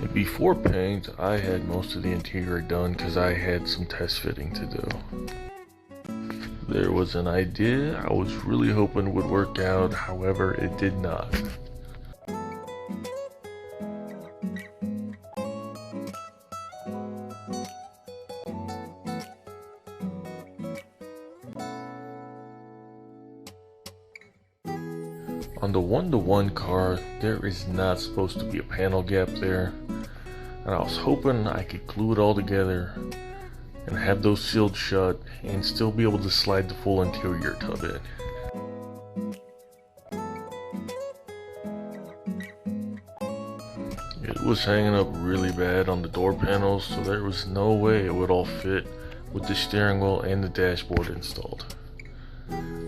And before paint, I had most of the interior done because I had some test fitting to do. There was an idea I was really hoping would work out, however it did not. On the 1-to-1 car, there is not supposed to be a panel gap there, and I was hoping I could glue it all together and have those sealed shut and still be able to slide the full interior tub in. It was hanging up really bad on the door panels, so there was no way it would all fit with the steering wheel and the dashboard installed.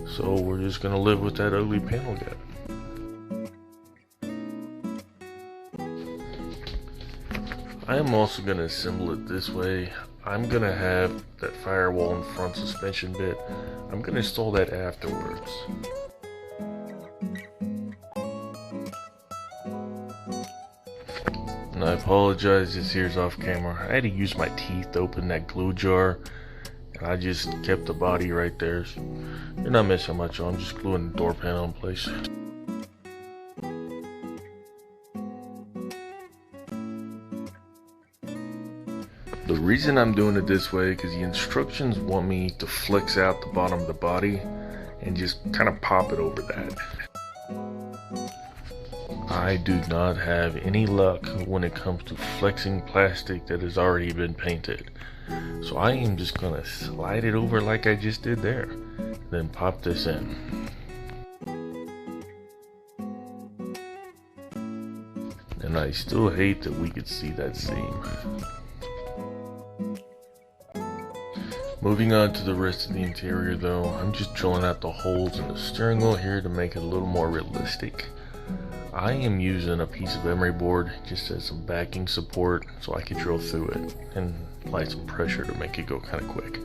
So we're just gonna live with that ugly panel gap. I am also going to assemble it this way. I'm going to have that firewall and front suspension bit. I'm going to install that afterwards. And I apologize, this here's off camera. I had to use my teeth to open that glue jar, and I just kept the body right there. So you're not missing much. I'm just gluing the door panel in place. The reason I'm doing it this way because the instructions want me to flex out the bottom of the body and just kind of pop it over that. I do not have any luck when it comes to flexing plastic that has already been painted. So I am just going to slide it over like I just did there, then pop this in. And I still hate that we could see that seam. Moving on to the rest of the interior though, I'm just drilling out the holes in the steering wheel here to make it a little more realistic. I am using a piece of emery board just as some backing support so I can drill through it and apply some pressure to make it go kind of quick.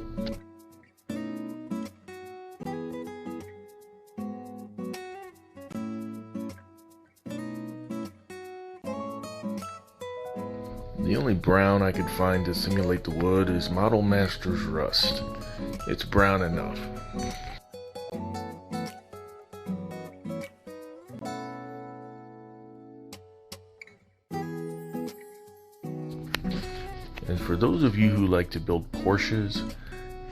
The only brown I could find to simulate the wood is Model Master's Rust. It's brown enough. And for those of you who like to build Porsches,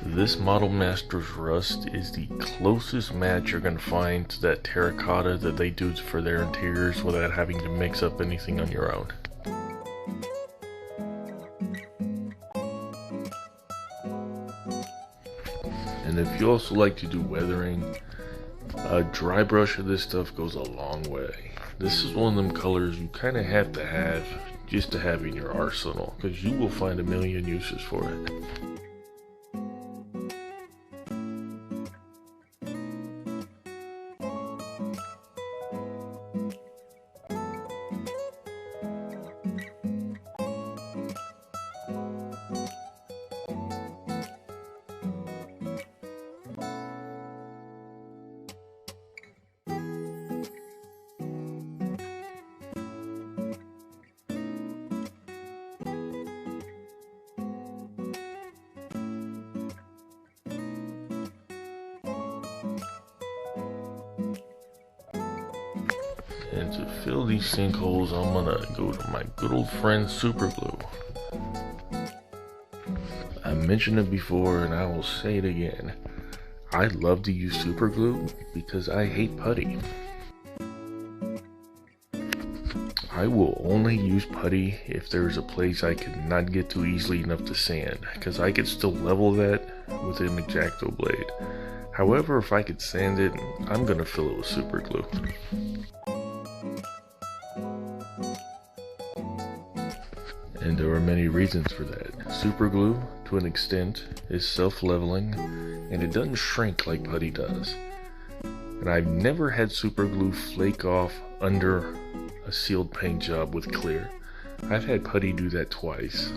this Model Master's Rust is the closest match you're going to find to that terracotta that they do for their interiors without having to mix up anything on your own. And if you also like to do weathering, a dry brush of this stuff goes a long way. This is one of them colors you kind of have to have just to have in your arsenal, because you will find a million uses for it. And to fill these sinkholes, I'm gonna go to my good old friend super glue. I mentioned it before and I will say it again. I love to use super glue because I hate putty. I will only use putty if there's a place I could not get to easily enough to sand, because I could still level that with an X-Acto blade. However, if I could sand it, I'm gonna fill it with super glue. And there are many reasons for that. Super glue, to an extent, is self-leveling, and it doesn't shrink like putty does. And I've never had super glue flake off under a sealed paint job with clear. I've had putty do that twice.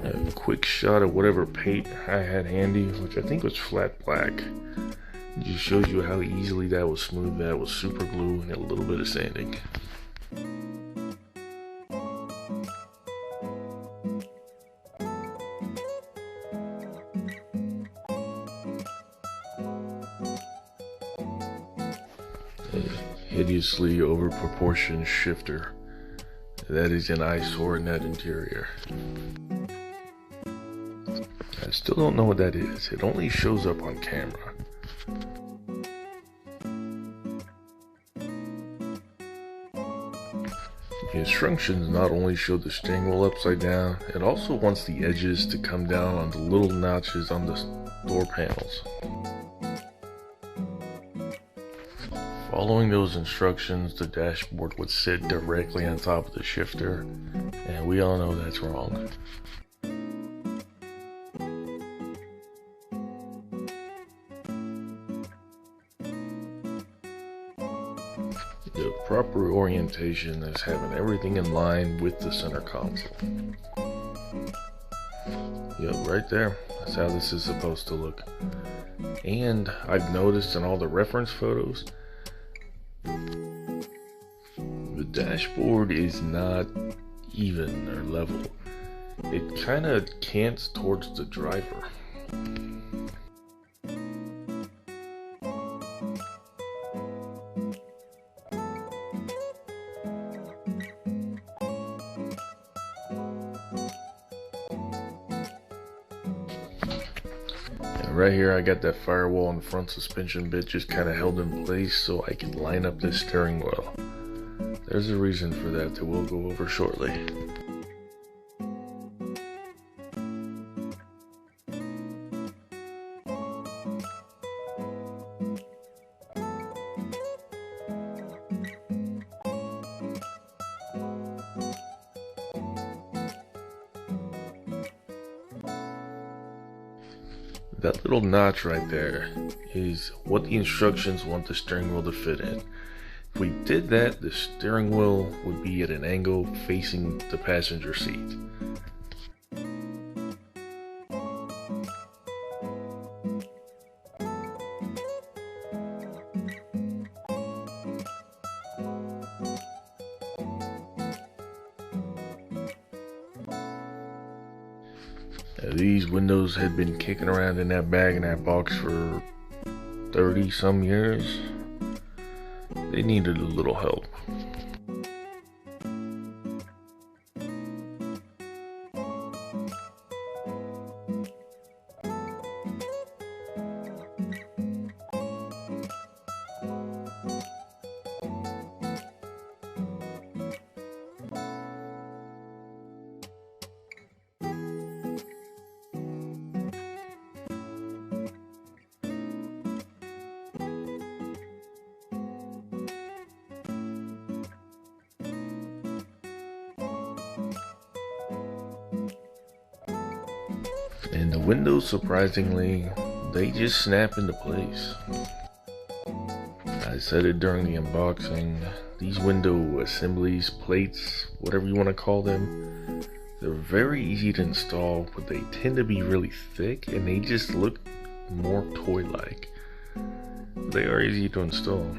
A quick shot of whatever paint I had handy, which I think was flat black. It just shows you how easily that was smoothed out with super glue and a little bit of sanding. A hideously overproportioned shifter. That is an eyesore in that interior. I still don't know what that is. It only shows up on camera. The instructions not only show the steering wheel upside down, it also wants the edges to come down on the little notches on the door panels. Following those instructions, the dashboard would sit directly on top of the shifter, and we all know that's wrong. The proper orientation is having everything in line with the center console. Yep, right there. That's how this is supposed to look. And I've noticed in all the reference photos, the dashboard is not even or level. It kind of cants towards the driver. Right here I got that firewall and front suspension bit just kind of held in place so I can line up this steering wheel. There's a reason for that we'll go over shortly. That little notch right there is what the instructions want the steering wheel to fit in. If we did that, the steering wheel would be at an angle facing the passenger seat. These windows had been kicking around in that bag in that box for 30 some years. They needed a little help. And the windows, surprisingly, they just snap into place. I said it during the unboxing, these window assemblies, plates, whatever you want to call them, they're very easy to install, but they tend to be really thick and they just look more toy-like. They are easy to install.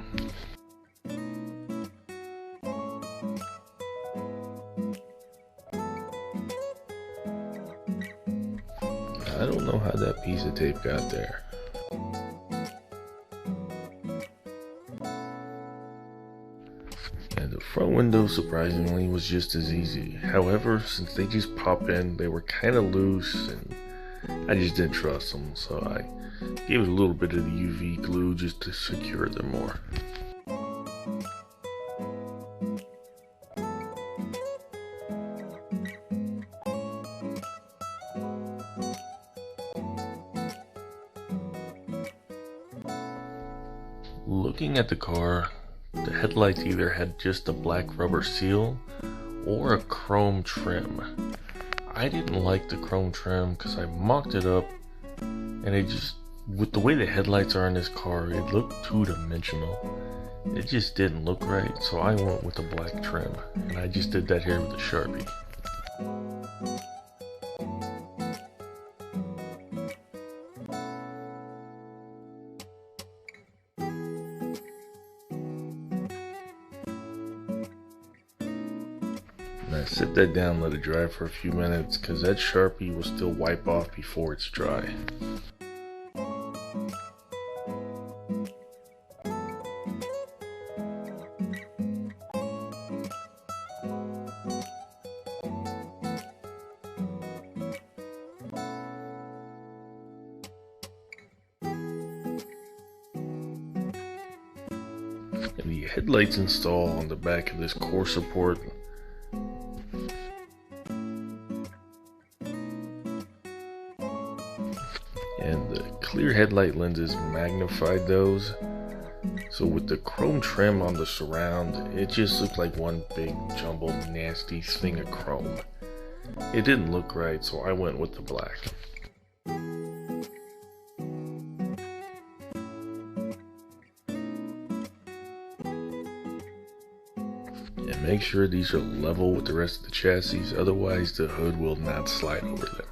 I don't know how that piece of tape got there. And the front window, surprisingly, was just as easy. However, since they just pop in, they were kind of loose and I just didn't trust them, so I gave it a little bit of the UV glue just to secure them more. Looking at the car, the headlights either had just a black rubber seal or a chrome trim. I didn't like the chrome trim because I mocked it up and it just, with the way the headlights are in this car, it looked two-dimensional. It just didn't look right, so I went with the black trim, and I just did that here with a Sharpie. Sit that down, let it dry for a few minutes, cause that Sharpie will still wipe off before it's dry. And the headlights install on the back of this core support. And the clear headlight lenses magnified those. So with the chrome trim on the surround, it just looked like one big jumbled nasty thing of chrome. It didn't look right, so I went with the black. And make sure these are level with the rest of the chassis, otherwise the hood will not slide over them.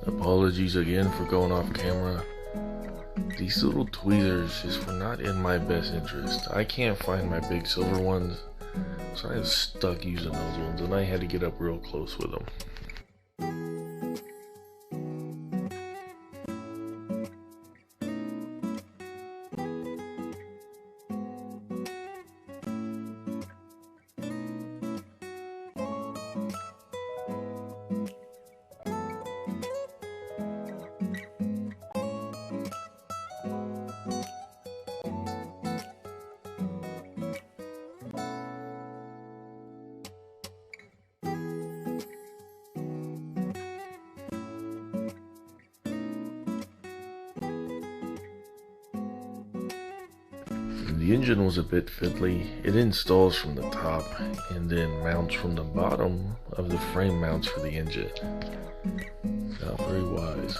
Apologies again for going off camera. These little tweezers just were not in my best interest. I can't find my big silver ones, so I was stuck using those ones, and I had to get up real close with them. The engine was a bit fiddly. It installs from the top and then mounts from the bottom of the frame mounts for the engine. Not very wise.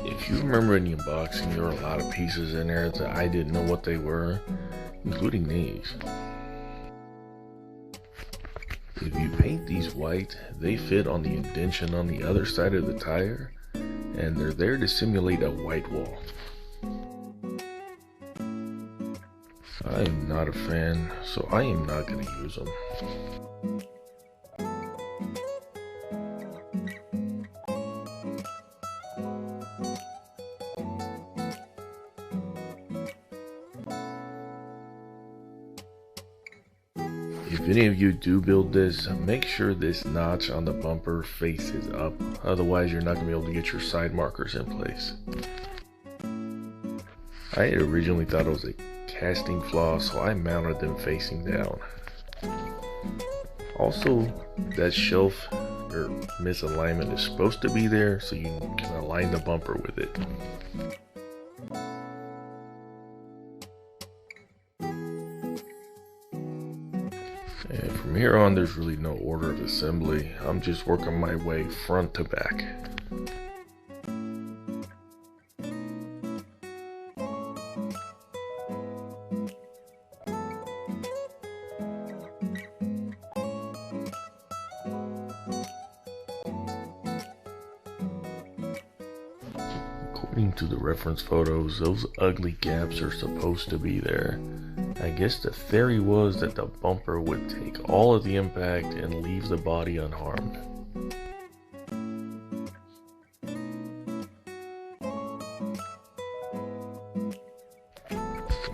If you remember in the unboxing, there were a lot of pieces in there that I didn't know what they were, including these. If you paint these white, they fit on the indentation on the other side of the tire, and they're there to simulate a white wall. I am not a fan, so I am not going to use them. If any of you do build this, make sure this notch on the bumper faces up, otherwise you're not going to be able to get your side markers in place. I had originally thought it was a casting flaw, so I mounted them facing down. Also, that shelf or misalignment is supposed to be there so you can align the bumper with it. And from here on, there's really no order of assembly. I'm just working my way front to back. According to the reference photos, those ugly gaps are supposed to be there. I guess the theory was that the bumper would take all of the impact and leave the body unharmed.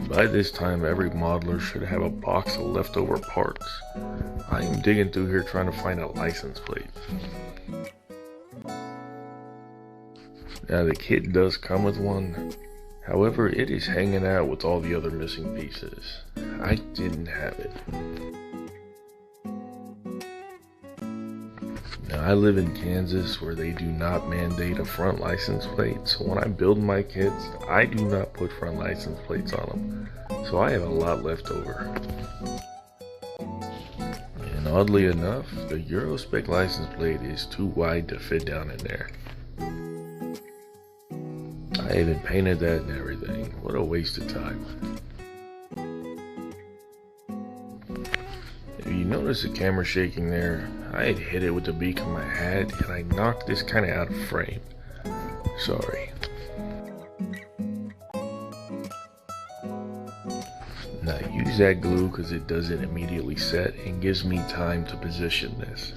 By this time, every modeler should have a box of leftover parts. I am digging through here trying to find a license plate. Now the kit does come with one, however it is hanging out with all the other missing pieces. I didn't have it. Now I live in Kansas where they do not mandate a front license plate, so when I build my kits, I do not put front license plates on them. So I have a lot left over. And oddly enough, the Eurospec license plate is too wide to fit down in there. I even painted that and everything. What a waste of time. If you notice the camera shaking there, I had hit it with the beak of my hat and I knocked this kind of out of frame. Sorry. Now use that glue because it doesn't immediately set and gives me time to position this.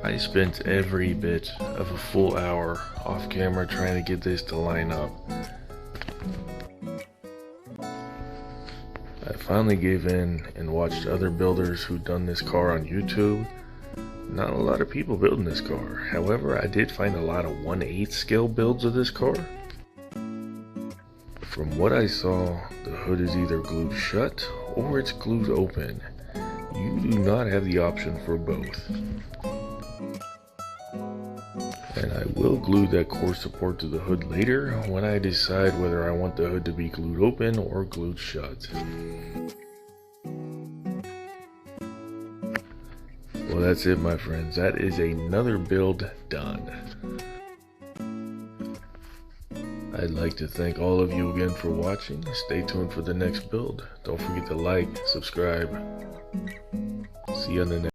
I spent every bit of a full hour off camera trying to get this to line up. I finally gave in and watched other builders who'd done this car on YouTube. Not a lot of people building this car. However, I did find a lot of 1/8 scale builds of this car. From what I saw, the hood is either glued shut or it's glued open. You do not have the option for both. And I will glue that core support to the hood later when I decide whether I want the hood to be glued open or glued shut. Well, that's it, my friends. That is another build done. I'd like to thank all of you again for watching. Stay tuned for the next build. Don't forget to like, subscribe. See you on the next